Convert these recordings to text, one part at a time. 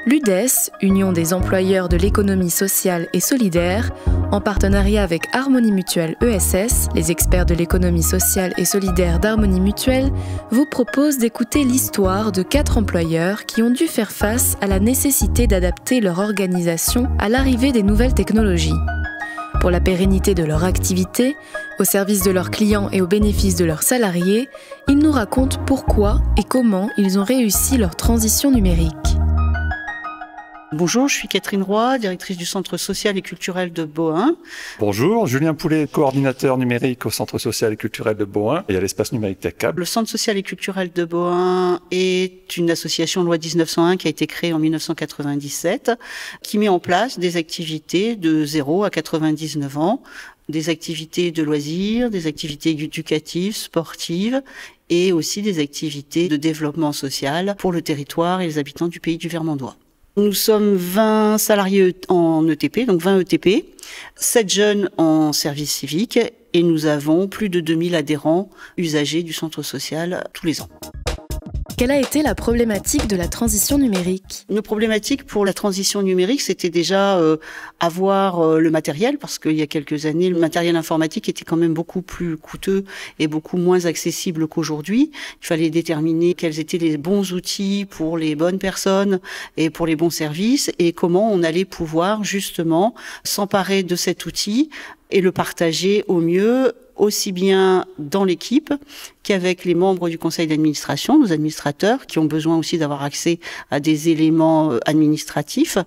L'UDES, Union des employeurs de l'économie sociale et solidaire, en partenariat avec Harmonie Mutuelle ESS, les experts de l'économie sociale et solidaire d'Harmonie Mutuelle, vous propose d'écouter l'histoire de 4 employeurs qui ont dû faire face à la nécessité d'adapter leur organisation à l'arrivée des nouvelles technologies. Pour la pérennité de leur activité, au service de leurs clients et au bénéfice de leurs salariés, ils nous racontent pourquoi et comment ils ont réussi leur transition numérique. Bonjour, je suis Catherine Roy, directrice du Centre social et culturel de Bohain. Bonjour, Julien Poulet, coordinateur numérique au Centre social et culturel de Bohain et à l'espace numérique TechCab. Le Centre social et culturel de Bohain est une association loi 1901 qui a été créée en 1997, qui met en place des activités de 0 à 99 ans, des activités de loisirs, des activités éducatives, sportives et aussi des activités de développement social pour le territoire et les habitants du pays du Vermandois. Nous sommes 20 salariés en ETP, donc 20 ETP, 7 jeunes en service civique et nous avons plus de 2000 adhérents usagers du centre social tous les ans. Quelle a été la problématique de la transition numérique ? Une problématique pour la transition numérique, c'était déjà avoir le matériel, parce qu'il y a quelques années, le matériel informatique était quand même beaucoup plus coûteux et beaucoup moins accessible qu'aujourd'hui. Il fallait déterminer quels étaient les bons outils pour les bonnes personnes et pour les bons services, et comment on allait pouvoir justement s'emparer de cet outil et le partager au mieux, aussi bien dans l'équipe qu'avec les membres du conseil d'administration, nos administrateurs, qui ont besoin aussi d'avoir accès à des éléments administratifs.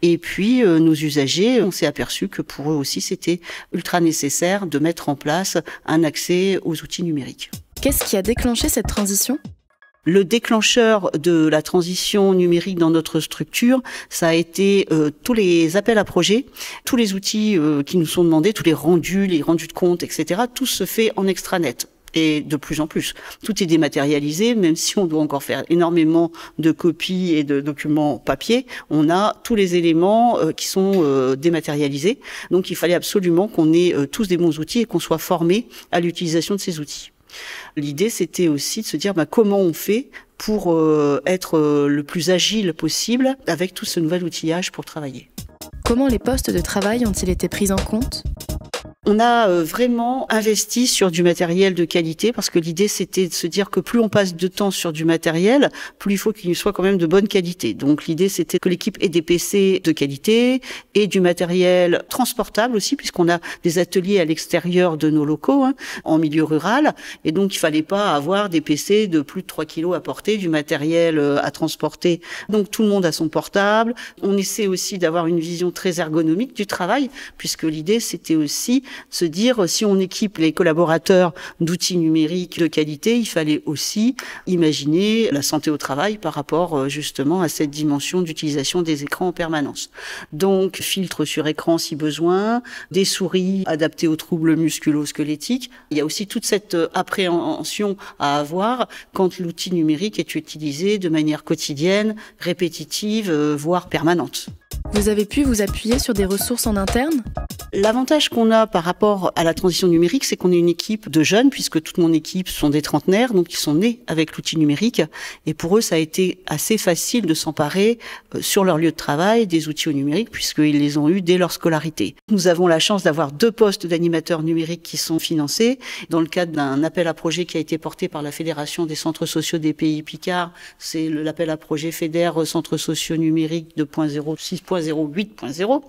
Et puis, nos usagers, on s'est aperçu que pour eux aussi, c'était ultra nécessaire de mettre en place un accès aux outils numériques. Qu'est-ce qui a déclenché cette transition ? Le déclencheur de la transition numérique dans notre structure, ça a été tous les appels à projets, tous les outils qui nous sont demandés, tous les rendus de compte, etc. Tout se fait en extranet. Et de plus en plus. Tout est dématérialisé, même si on doit encore faire énormément de copies et de documents papier, on a tous les éléments qui sont dématérialisés. Donc il fallait absolument qu'on ait tous des bons outils et qu'on soit formés à l'utilisation de ces outils. L'idée, c'était aussi de se dire comment on fait pour être le plus agile possible avec tout ce nouvel outillage pour travailler. Comment les postes de travail ont-ils été pris en compte ? On a vraiment investi sur du matériel de qualité parce que l'idée c'était de se dire que plus on passe de temps sur du matériel, plus il faut qu'il soit quand même de bonne qualité. Donc l'idée c'était que l'équipe ait des PC de qualité et du matériel transportable aussi puisqu'on a des ateliers à l'extérieur de nos locaux, en milieu rural. Et donc il fallait pas avoir des PC de plus de 3 kilos à porter, du matériel à transporter. Donc tout le monde a son portable. On essaie aussi d'avoir une vision très ergonomique du travail puisque l'idée c'était aussi se dire si on équipe les collaborateurs d'outils numériques de qualité, il fallait aussi imaginer la santé au travail par rapport justement à cette dimension d'utilisation des écrans en permanence. Donc filtre sur écran si besoin, des souris adaptées aux troubles musculo-squelettiques. Il y a aussi toute cette appréhension à avoir quand l'outil numérique est utilisé de manière quotidienne, répétitive, voire permanente. Vous avez pu vous appuyer sur des ressources en interne ? L'avantage qu'on a par rapport à la transition numérique, c'est qu'on est une équipe de jeunes, puisque toute mon équipe sont des trentenaires, donc ils sont nés avec l'outil numérique. Et pour eux, ça a été assez facile de s'emparer sur leur lieu de travail des outils au numérique, puisqu'ils les ont eus dès leur scolarité. Nous avons la chance d'avoir 2 postes d'animateurs numériques qui sont financés. Dans le cadre d'un appel à projet qui a été porté par la Fédération des centres sociaux des pays Picard, c'est l'appel à projet FEDER Centres sociaux numériques 2.0, 6.0, 8.0.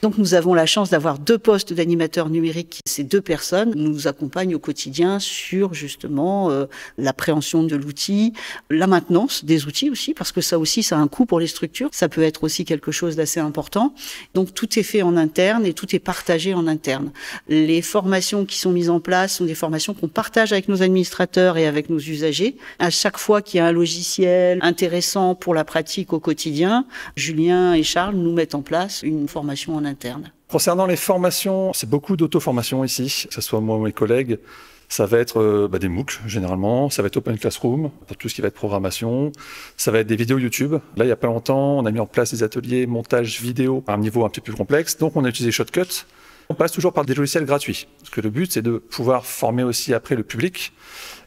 Donc nous avons la chance d'avoir 2 postes d'animateurs numériques. Ces 2 personnes nous accompagnent au quotidien sur justement l'appréhension de l'outil, la maintenance des outils aussi, parce que ça aussi, ça a un coût pour les structures. Ça peut être aussi quelque chose d'assez important. Donc tout est fait en interne et tout est partagé en interne. Les formations qui sont mises en place sont des formations qu'on partage avec nos administrateurs et avec nos usagers. À chaque fois qu'il y a un logiciel intéressant pour la pratique au quotidien, Julien et Charles nous mettent en place une formation en interne. Concernant les formations, c'est beaucoup d'auto-formation ici, que ce soit moi ou mes collègues. Ça va être des MOOC généralement, ça va être Open Classroom pour tout ce qui va être programmation, ça va être des vidéos YouTube. Là, il n'y a pas longtemps, on a mis en place des ateliers montage vidéo à un niveau un petit peu plus complexe, donc on a utilisé Shotcut. On passe toujours par des logiciels gratuits, parce que le but c'est de pouvoir former aussi après le public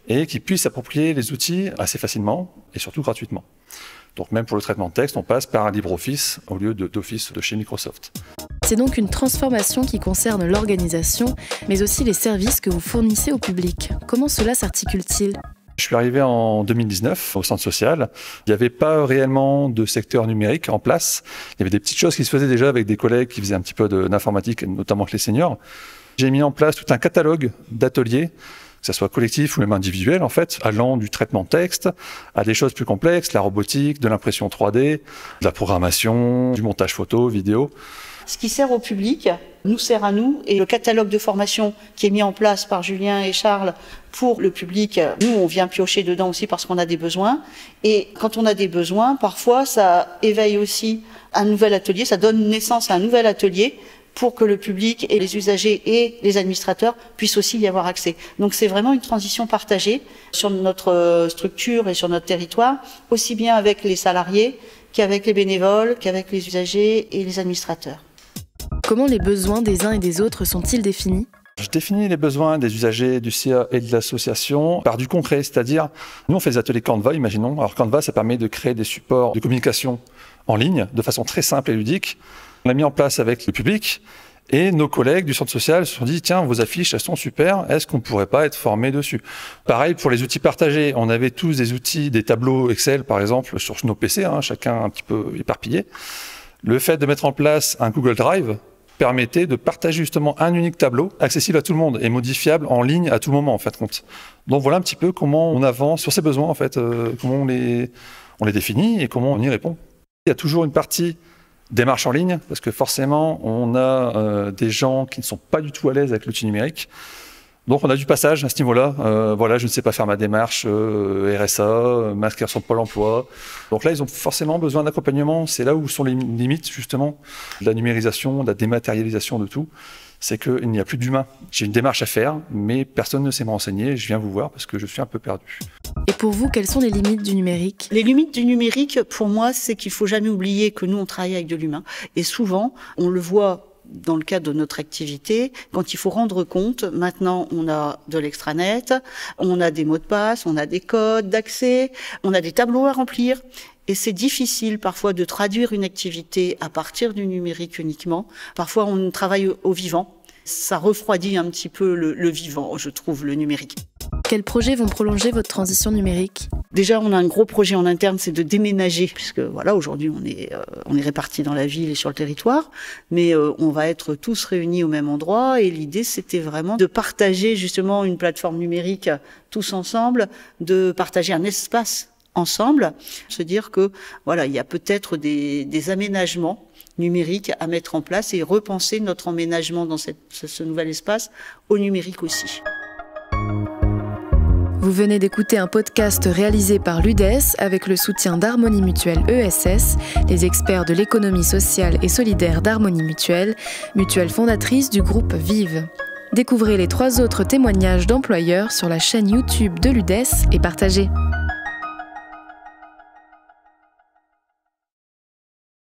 et qu'ils puissent s'approprier les outils assez facilement et surtout gratuitement. Donc même pour le traitement de texte, on passe par un LibreOffice au lieu d'Office de chez Microsoft. C'est donc une transformation qui concerne l'organisation, mais aussi les services que vous fournissez au public. Comment cela s'articule-t-il ? Je suis arrivé en 2019 au centre social. Il n'y avait pas réellement de secteur numérique en place. Il y avait des petites choses qui se faisaient déjà avec des collègues qui faisaient un petit peu d'informatique, notamment avec les seniors. J'ai mis en place tout un catalogue d'ateliers, que ce soit collectif ou même individuel en fait, allant du traitement de texte à des choses plus complexes, la robotique, de l'impression 3D, de la programmation, du montage photo, vidéo. Ce qui sert au public nous sert à nous, et le catalogue de formation qui est mis en place par Julien et Charles pour le public, nous on vient piocher dedans aussi parce qu'on a des besoins, et quand on a des besoins, parfois ça éveille aussi un nouvel atelier, ça donne naissance à un nouvel atelier pour que le public et les usagers et les administrateurs puissent aussi y avoir accès. Donc c'est vraiment une transition partagée sur notre structure et sur notre territoire, aussi bien avec les salariés qu'avec les bénévoles, qu'avec les usagers et les administrateurs. Comment les besoins des uns et des autres sont-ils définis ? Je définis les besoins des usagers, du CA et de l'association par du concret, c'est-à-dire, nous on fait des ateliers Canva, imaginons. Alors Canva, ça permet de créer des supports de communication en ligne de façon très simple et ludique. On l'a mis en place avec le public et nos collègues du centre social se sont dit, tiens, vos affiches, elles sont super, est-ce qu'on ne pourrait pas être formés dessus ? Pareil pour les outils partagés, on avait tous des outils, des tableaux Excel par exemple sur nos PC, chacun un petit peu éparpillé. Le fait de mettre en place un Google Drive permettait de partager justement un unique tableau accessible à tout le monde et modifiable en ligne à tout moment en fait compte. Donc voilà un petit peu comment on avance sur ces besoins en fait, comment on les définit et comment on y répond. Il y a toujours une partie démarche en ligne parce que forcément on a des gens qui ne sont pas du tout à l'aise avec l'outil numérique. Donc on a du passage à ce niveau-là. Voilà, je ne sais pas faire ma démarche RSA, m'inscrire sur Pôle emploi. Donc là, ils ont forcément besoin d'accompagnement. C'est là où sont les limites, justement, de la numérisation, de la dématérialisation de tout. C'est qu'il n'y a plus d'humain. J'ai une démarche à faire, mais personne ne sait me renseigner. Je viens vous voir parce que je suis un peu perdu. Et pour vous, quelles sont les limites du numérique ? Les limites du numérique, pour moi, c'est qu'il faut jamais oublier que nous, on travaille avec de l'humain. Et souvent, on le voit dans le cadre de notre activité, quand il faut rendre compte, maintenant on a de l'extranet, on a des mots de passe, on a des codes d'accès, on a des tableaux à remplir. Et c'est difficile parfois de traduire une activité à partir du numérique uniquement. Parfois on travaille au vivant. Ça refroidit un petit peu le vivant, je trouve, le numérique. Quels projets vont prolonger votre transition numérique ? Déjà, on a un gros projet en interne, c'est de déménager, puisque voilà, aujourd'hui, on est répartis dans la ville et sur le territoire, mais on va être tous réunis au même endroit. Et l'idée, c'était vraiment de partager justement une plateforme numérique tous ensemble, de partager un espace ensemble, se dire que voilà, il y a peut-être des aménagements numériques à mettre en place et repenser notre emménagement dans ce nouvel espace au numérique aussi. Vous venez d'écouter un podcast réalisé par l'UDES avec le soutien d'Harmonie Mutuelle ESS, les experts de l'économie sociale et solidaire d'Harmonie Mutuelle, mutuelle fondatrice du groupe Vive. Découvrez les 3 autres témoignages d'employeurs sur la chaîne YouTube de l'UDES et partagez.